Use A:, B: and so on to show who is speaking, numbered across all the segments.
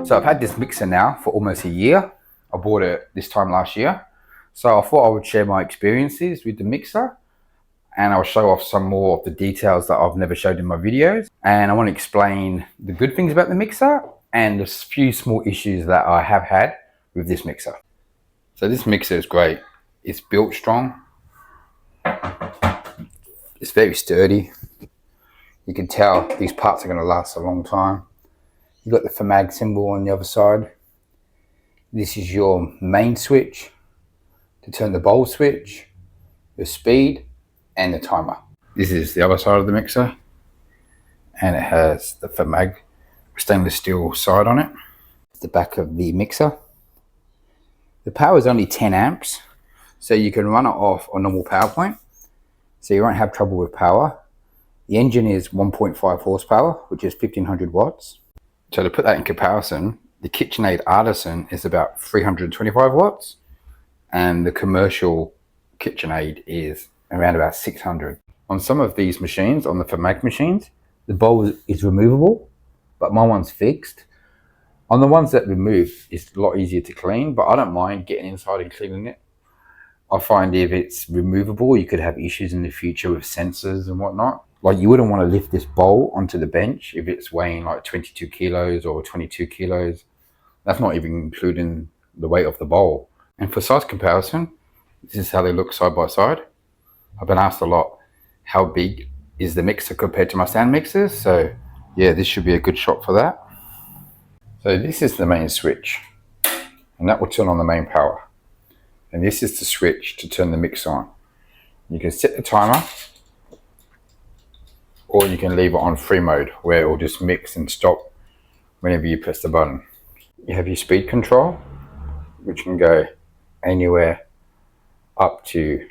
A: So I've had this mixer now for almost a year. I bought it this time last year. So I thought I would share my experiences with the mixer, and I'll show off some more of the details that I've never showed in my videos. And I want to explain the good things about the mixer and the few small issues that I have had with this mixer. So this mixer is great. It's built strong. It's very sturdy. You can tell these parts are going to last a long time. You've got the Famag symbol on the other side. This is your main switch to turn the bowl switch, the speed, and the timer. This is the other side of the mixer, and it has the Famag stainless steel side on it. It's the back of the mixer. The power is only 10 amps, so you can run it off on normal power point, so you won't have trouble with power. The engine is 1.5 horsepower, which is 1500 watts. So to put that in comparison, the KitchenAid Artisan is about 325 watts, and the commercial KitchenAid is around about 600. On some of these machines, on the Famag machines, the bowl is removable, but my one's fixed. On the ones that remove, it's a lot easier to clean, but I don't mind getting inside and cleaning it. I find if it's removable, you could have issues in the future with sensors and whatnot. Like, you wouldn't want to lift this bowl onto the bench if it's weighing like 22 kilos or 22 kilos. That's not even including the weight of the bowl. And for size comparison, this is how they look side by side. I've been asked a lot, how big is the mixer compared to my stand mixers? So yeah, this should be a good shot for that. So this is the main switch, and that will turn on the main power. And this is the switch to turn the mixer on. You can set the timer, or you can leave it on free mode, where it will just mix and stop whenever you press the button. You have your speed control, which can go anywhere up to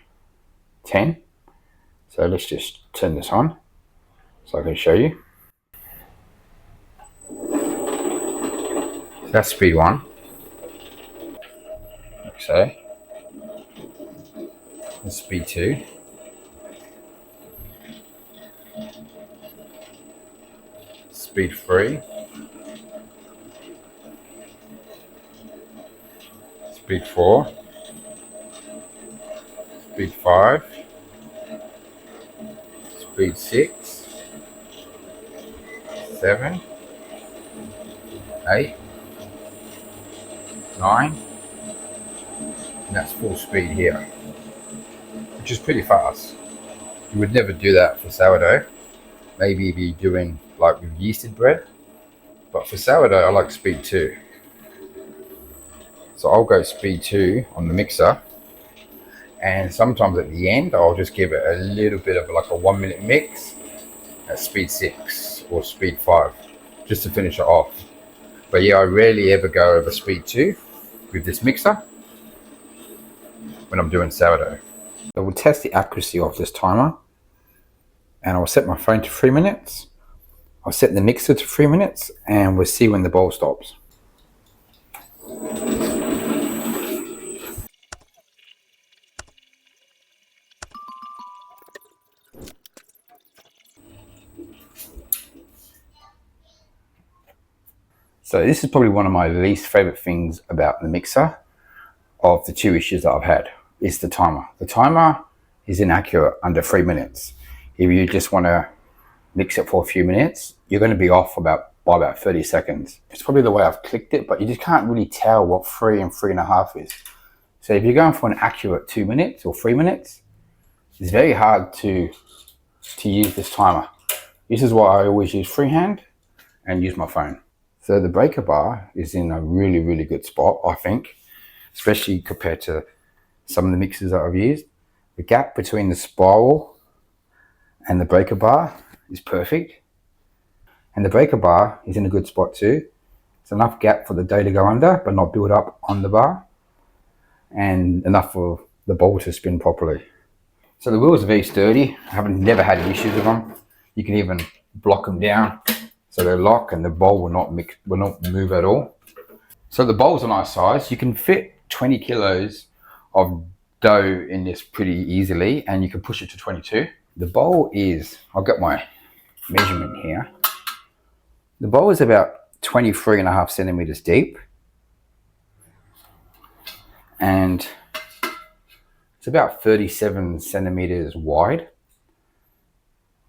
A: 10. So let's just turn this on so I can show you. That's speed 1. Like so. And speed 2. Speed 3. Speed 4. Speed 5. Speed 6. 7. 8. 9, and that's full speed here, which is pretty fast. You would never do that for sourdough. Maybe if you're doing like with yeasted bread, but for sourdough I like speed 2. So I'll go speed 2 on the mixer, and sometimes at the end I'll just give it a little bit of like a 1 minute mix at speed 6 or speed 5 just to finish it off. But yeah, I rarely ever go over speed 2 with this mixer when I'm doing sourdough. So we'll test the accuracy of this timer, and I'll set my phone to 3 minutes. I'll set the mixer to 3 minutes, and we'll see when the bowl stops. So this is probably one of my least favorite things about the mixer. Of the two issues that I've had is the timer. The timer is inaccurate under 3 minutes. If you just want to mix it for a few minutes, you're going to be off by about 30 seconds. It's probably the way I've clicked it, but you just can't really tell what 3 and 3.5 is. So if you're going for an accurate 2 minutes or 3 minutes, it's very hard to use this timer. This is why I always use freehand and use my phone. So the breaker bar is in a really, really good spot, I think, especially compared to some of the mixers that I've used. The gap between the spiral and the breaker bar is perfect. And the breaker bar is in a good spot too. It's enough gap for the dough to go under, but not build up on the bar, and enough for the bowl to spin properly. So the wheels are very sturdy. I never had issues with them. You can even block them down so they lock, and the bowl will not move at all. So the bowl's a nice size. You can fit 20 kilos of dough in this pretty easily, and you can push it to 22. The bowl is, I'll get my measurement here. The bowl is about 23.5 centimeters deep, and it's about 37 centimeters wide,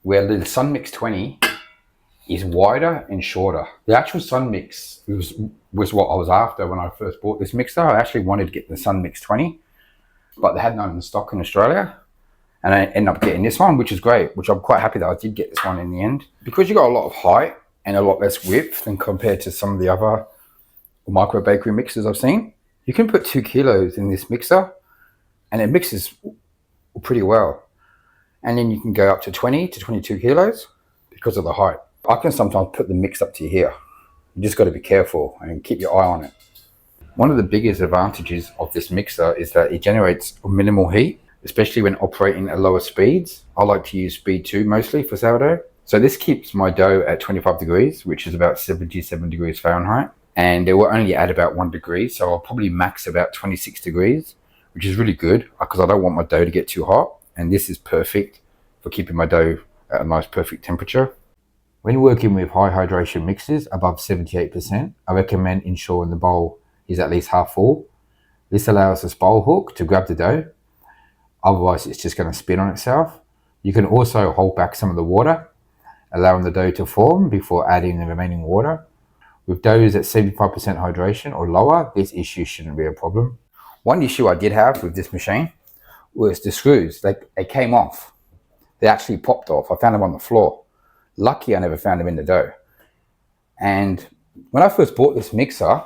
A: where the Sun Mix 20 is wider and shorter. The actual Sun Mix was what I was after when I first bought this mixer. I actually wanted to get the Sun Mix 20, but they had none in stock in Australia. And I ended up getting this one, which is great, which I'm quite happy that I did get this one in the end. Because you got a lot of height and a lot less width than compared to some of the other micro bakery mixers I've seen, you can put 2 kilos in this mixer and it mixes pretty well. And then you can go up to 20 to 22 kilos because of the height. I can sometimes put the mix up to here. You just got to be careful and keep your eye on it. One of the biggest advantages of this mixer is that it generates minimal heat, especially when operating at lower speeds. I like to use speed 2 mostly for sourdough. So this keeps my dough at 25 degrees, which is about 77 degrees Fahrenheit. And it will only add about 1 degree. So I'll probably max about 26 degrees, which is really good because I don't want my dough to get too hot. And this is perfect for keeping my dough at a nice perfect temperature. When working with high hydration mixes above 78%, I recommend ensuring the bowl is at least half full. This allows this bowl hook to grab the dough. Otherwise, it's just going to spin on itself. You can also hold back some of the water, allowing the dough to form before adding the remaining water. With doughs at 75% hydration or lower, this issue shouldn't be a problem. One issue I did have with this machine was the screws. They came off. They actually popped off. I found them on the floor. Lucky I never found them in the dough. And when I first bought this mixer,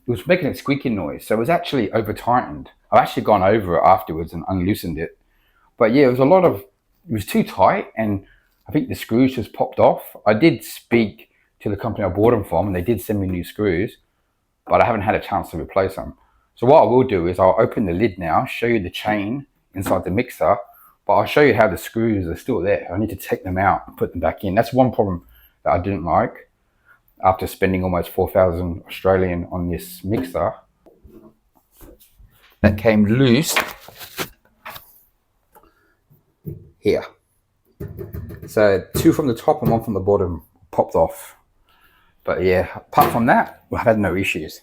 A: it was making a squeaking noise. So it was actually over-tightened. I've actually gone over it afterwards and unloosened it. But yeah, it was too tight and I think the screws just popped off. I did speak to the company I bought them from and they did send me new screws, but I haven't had a chance to replace them. So what I will do is I'll open the lid now, show you the chain inside the mixer, but I'll show you how the screws are still there. I need to take them out and put them back in. That's one problem that I didn't like after spending almost 4,000 Australian on this mixer. That came loose here. So 2 from the top and 1 from the bottom popped off. But yeah, apart from that, I've had no issues.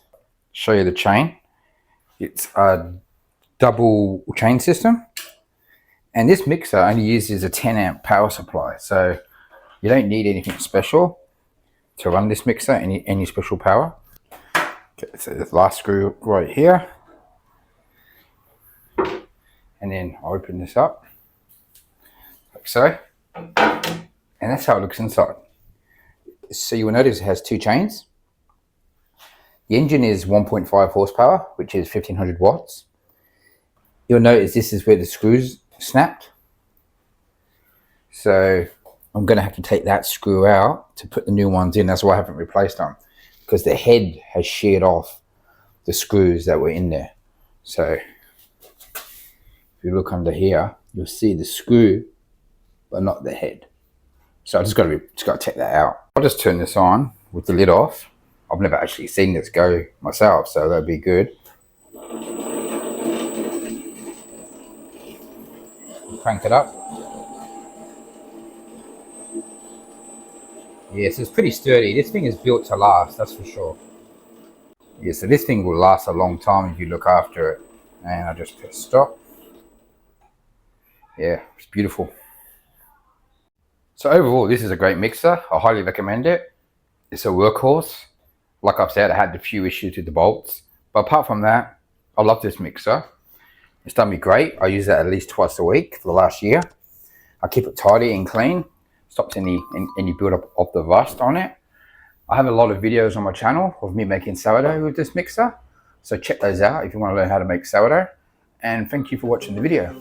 A: Show you the chain. It's a double chain system. And this mixer only uses a 10 amp power supply. So you don't need anything special to run this mixer, any special power. Okay, so the last screw right here. And then I'll open this up like so. And that's how it looks inside. So you will notice it has 2 chains. The engine is 1.5 horsepower, which is 1500 watts. You'll notice this is where the screws snapped. So I'm going to have to take that screw out to put the new ones in. That's why I haven't replaced them, because the head has sheared off the screws that were in there. So if you look under here, you'll see the screw, but not the head. So I just got to take that out. I'll just turn this on with the lid off. I've never actually seen this go myself, so that'd be good. Crank it up. Yes, it's pretty sturdy. This thing is built to last, that's for sure. Yeah, so this thing will last a long time if you look after it. And I just press stop. Yeah, it's beautiful. So overall, this is a great mixer. I highly recommend it. It's a workhorse. Like I've said, I had a few issues with the bolts, but apart from that, I love this mixer. It's done me great. I use it at least twice a week for the last year. I keep it tidy and clean. Stops any build-up of the rust on it. I have a lot of videos on my channel of me making sourdough with this mixer, so check those out if you want to learn how to make sourdough. And thank you for watching the video.